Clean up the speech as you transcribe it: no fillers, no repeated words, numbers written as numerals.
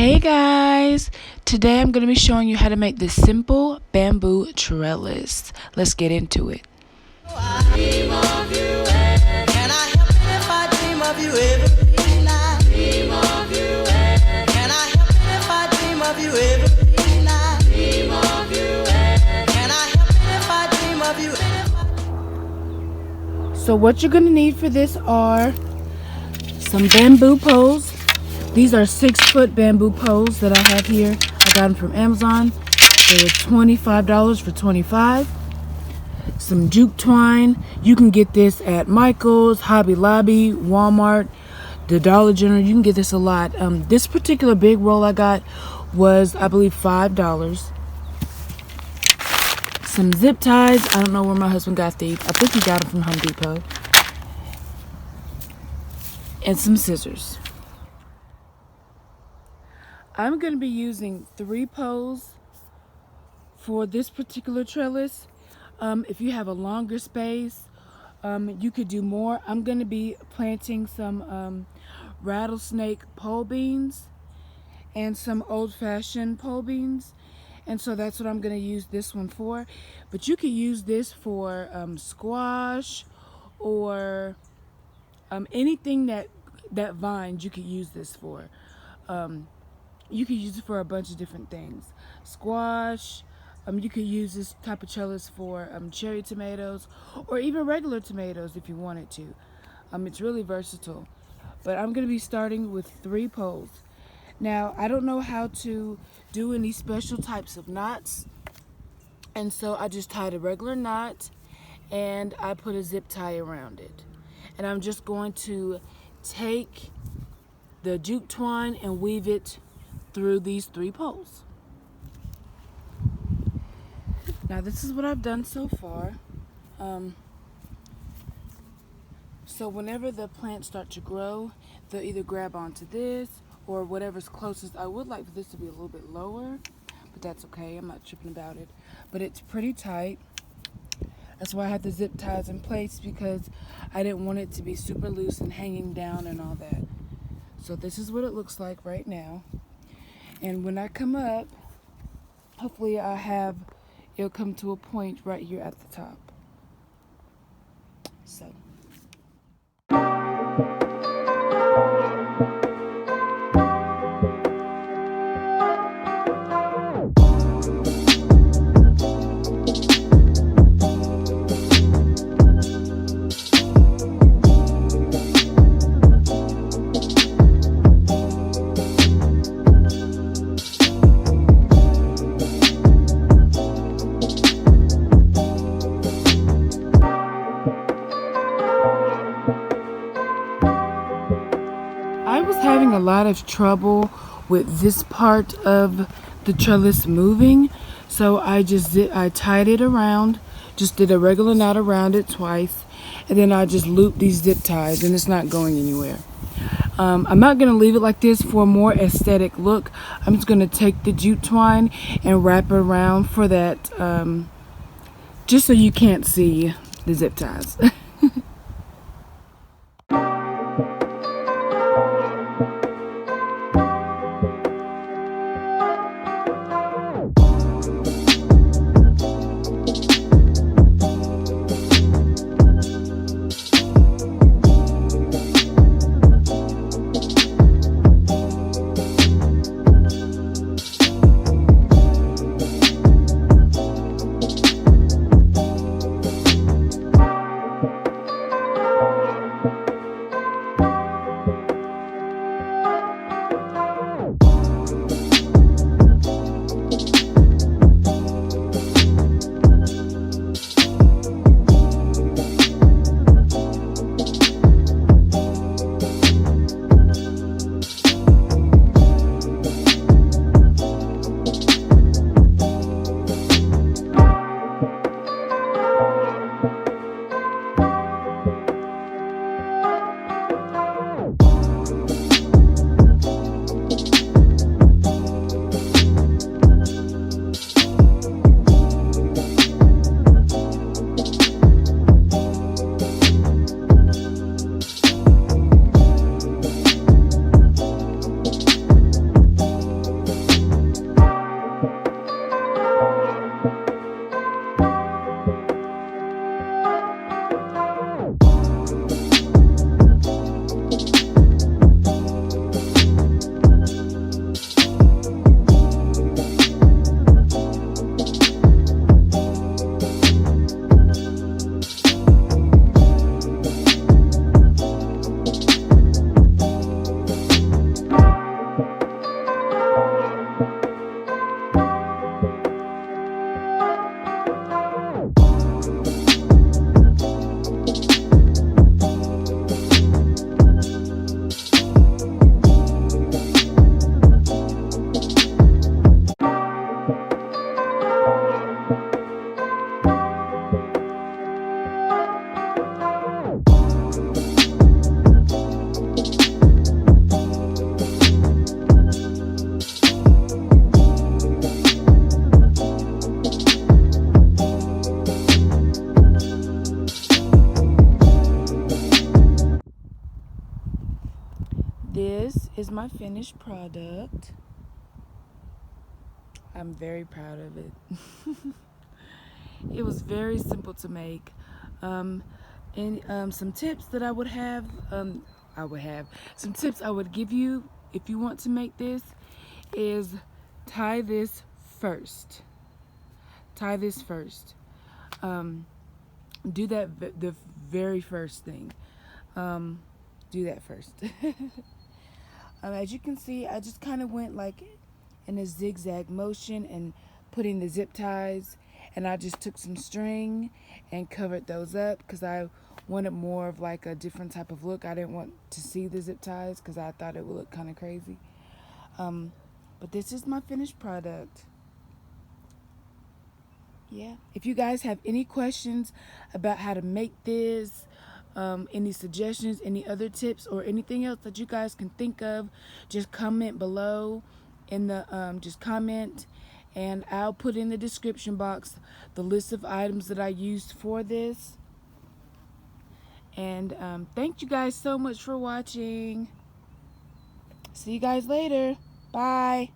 Hey guys, today I'm going to be showing you how to make this simple bamboo trellis. Let's get into it. So what you're going to need for this are some bamboo poles. These are 6-foot bamboo poles that I have here. I got them from Amazon. They were $25 for 25. Some jute twine. You can get this at Michael's, Hobby Lobby, Walmart, the Dollar General. You can get this a lot. This particular big roll I got was, I believe, $5. Some zip ties. I don't know where my husband got these. I think he got them from Home Depot. And some scissors. I'm going to be using 3 poles for this particular trellis. If you have a longer space, you could do more. I'm going to be planting some rattlesnake pole beans and some old-fashioned pole beans. And so that's what I'm going to use this one for. But you could use this for squash or anything that vines, you could use this for. You could use it for a bunch of different things. Squash, you could use this type of trellis for cherry tomatoes or even regular tomatoes if you wanted to. It's really versatile. But I'm going to be starting with 3 poles. Now, I don't know how to do any special types of knots. And so I just tied a regular knot and I put a zip tie around it. And I'm just going to take the jute twine and weave it through these 3 poles. Now this is what I've done so far. So whenever the plants start to grow, they'll either grab onto this or whatever's closest. I would like for this to be a little bit lower, but that's okay. I'm not tripping about it. But it's pretty tight. That's why I had the zip ties in place, because I didn't want it to be super loose and hanging down and all that. So this is what it looks like right now. And when I come up, hopefully it'll come to a point right here at the top. So. Having a lot of trouble with this part of the trellis moving, so I tied it around, just did a regular knot around it twice, and then I just looped these zip ties, and it's not going anywhere. I'm not going to leave it like this for a more aesthetic look. I'm just going to take the jute twine and wrap it around for that, just so you can't see the zip ties. my finished product. I'm very proud of it. It was very simple to make. And some tips that I would have some tips I would give you if you want to make this is tie this first. Tie this first. Do that the very first thing. Do that first. As you can see, I just kind of went like in a zigzag motion and putting the zip ties, and I just took some string and covered those up because I wanted more of like a different type of look. I didn't want to see the zip ties because I thought it would look kind of crazy. But this is my finished product. Yeah. If you guys have any questions about how to make this, any suggestions, any other tips, or anything else that you guys can think of, just comment below in the just comment, and I'll put in the description box the list of items that I used for this. And thank you guys so much for watching. See you guys later. Bye.